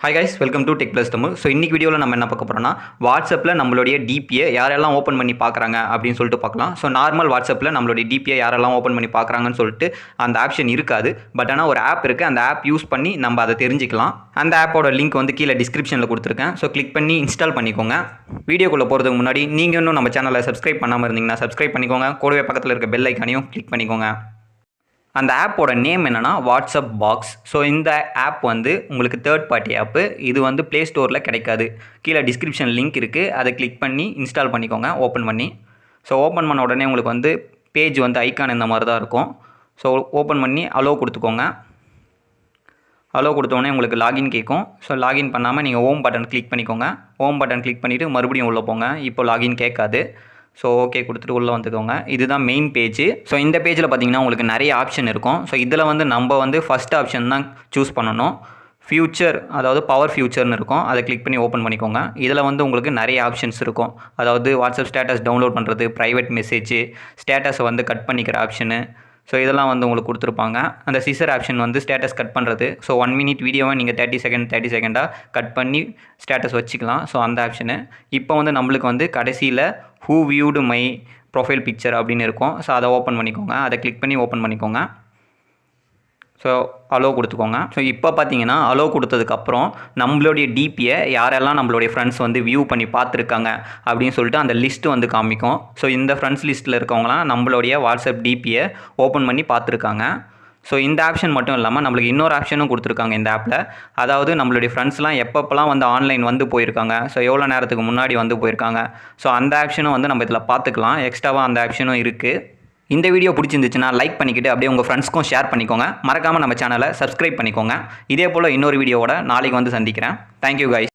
Hi guys, welcome to Tech Plus Tamil. So இன்னைக்கு வீடியோல நம்ம என்ன பார்க்க போறோம்னா வாட்ஸ்அப்ல நம்மளுடைய டிபியை யாரெல்லாம் ஓபன் பண்ணி பார்க்கறாங்க அப்படினு சொல்லிட்டு பார்க்கலாம். ஸோ நார்மல் வாட்ஸ்அப்ல நம்மளுடைய டிபியை யாரெல்லாம் ஓபன் பண்ணி பார்க்கறாங்கன்னு சொல்லிட்டு அந்த ஆப்ஷன் இருக்காது. பட் ஆனா ஒரு ஆப் இருக்கு. அந்த ஆப் யூஸ் பண்ணி நம்ம அதை தெரிஞ்சுக்கலாம். அந்த ஆப்போட லிங்க் வந்து கீழே டிஸ்கிரிப்ஷன்ல கொடுத்துருக்கேன். ஸோ கிளிக் பண்ணி இன்ஸ்டால் பண்ணிக்கோங்க. வீடியோக்குள்ள போறதுக்கு முன்னாடி நீங்க இன்னும் நம்ம சேனலை சப்ஸ்கிரைப் பண்ணாம இருந்தீங்கன்னா சப்ஸ்கிரைப் பண்ணிக்கோங்க. கூடவே பக்கத்தில் இருக்க பெல் ஐக்கானையும் கிளிக் பண்ணிக்கோங்க. அந்த ஆப்போட நேம் என்னென்னா வாட்ஸ்அப் பாக்ஸ். ஸோ இந்த ஆப் வந்து உங்களுக்கு தேர்ட் பார்ட்டி ஆப்பு. இது வந்து ப்ளே ஸ்டோரில் கிடைக்காது. கீழே டிஸ்கிரிப்ஷன் லிங்க் இருக்குது. அதை கிளிக் பண்ணி இன்ஸ்டால் பண்ணிக்கோங்க ஓப்பன் பண்ணி. ஸோ ஓப்பன் பண்ண உடனே உங்களுக்கு வந்து பேஜ் வந்து ஐக்கான் இந்த மாதிரி தான் இருக்கும். ஸோ ஓப்பன் பண்ணி அலோ கொடுத்துக்கோங்க. அலோ கொடுத்தோடனே உங்களுக்கு லாகின் கேட்கும். ஸோ லாகின் பண்ணாமல் நீங்கள் ஹோம் பட்டன் கிளிக் பண்ணிக்கோங்க. ஹோம் பட்டன் கிளிக் பண்ணிவிட்டு மறுபடியும் உள்ளே போங்க. இப்போ லாகின் கேட்காது. ஸோ ஓகே கொடுத்துட்டு உள்ளே வந்துக்கோங்க. இதுதான் மெயின் பேஜ். ஸோ இந்த பேஜில் பார்த்தீங்கன்னா உங்களுக்கு நிறைய ஆப்ஷன் இருக்கும். ஸோ இதில் வந்து நம்ம வந்து ஃபஸ்ட் ஆப்ஷன் தான் சூஸ் பண்ணணும். ஃபியூச்சர், அதாவது பவர் ஃபியூச்சர்னு இருக்கும். அதை கிளிக் பண்ணி ஓப்பன் பண்ணிக்கோங்க. இதில் வந்து உங்களுக்கு நிறைய ஆப்ஷன்ஸ் இருக்கும். அதாவது வாட்ஸ்அப் ஸ்டேட்டஸ் டவுன்லோட் பண்ணுறது, ப்ரைவேட் மெசேஜ், ஸ்டேட்டஸை வந்து கட் பண்ணிக்கிற ஆப்ஷனு. ஸோ இதெல்லாம் வந்து உங்களுக்கு கொடுத்துருப்பாங்க. அந்த சிசர் ஆப்ஷன் வந்து ஸ்டேட்டஸ் கட் பண்ணுறது. ஸோ 1 மினிட் வீடியோவை நீங்கள் 30 செகண்டாக கட் பண்ணி ஸ்டேட்டஸ் வச்சுக்கலாம். ஸோ அந்த ஆப்ஷனு. இப்போ வந்து நம்மளுக்கு வந்து கடைசியில் who viewed my profile picture அப்படின்னு இருக்கும். ஸோ அதை ஓப்பன் பண்ணிக்கோங்க. அதை கிளிக் பண்ணி ஓப்பன் பண்ணிக்கோங்க. ஸோ அலோ கொடுத்துக்கோங்க. ஸோ இப்போ பார்த்தீங்கன்னா அலோ கொடுத்ததுக்கப்புறம் நம்மளுடைய டிபியை யாரெல்லாம் நம்மளுடைய ஃப்ரெண்ட்ஸ் வந்து வியூ பண்ணி பார்த்துருக்காங்க அப்படின்னு சொல்லிட்டு அந்த லிஸ்ட்டு வந்து காமிக்கும். ஸோ இந்த ஃப்ரெண்ட்ஸ் லிஸ்ட்டில் இருக்கவங்களாம் நம்மளுடைய வாட்ஸ்அப் டிபியை ஓப்பன் பண்ணி பார்த்துருக்காங்க. ஸோ இந்த ஆப்ஷன் மட்டும் இல்லாமல் நம்மளுக்கு இன்னொரு ஆப்ஷனும் கொடுத்துருக்காங்க இந்த ஆப்பில். அதாவது நம்மளுடைய ஃப்ரெண்ட்ஸ்லாம் எப்பப்போலாம் வந்து ஆன்லைன் வந்து போயிருக்காங்க, ஸோ எவ்வளோ நேரத்துக்கு முன்னாடி வந்து போயிருக்காங்க, ஸோ அந்த ஆப்ஷனும் வந்து நம்ம இதில் பார்த்துக்கலாம். எக்ஸ்ட்ராவாக அந்த ஆப்ஷனும் இருக்குது. இந்த வீடியோ பிடிச்சிருந்துச்சுன்னா லைக் பண்ணிக்கிட்டு அப்படியே உங்கள் ஃப்ரெண்ட்ஸ்க்கும் ஷேர் பண்ணிக்கோங்க. மறக்காமல் நம்ம சேனலை சப்ஸ்கிரைப் பண்ணிக்கோங்க. இதே போல் இன்னொரு வீடியோவோட நாளைக்கு வந்து சந்திக்கிறேன். Thank you guys.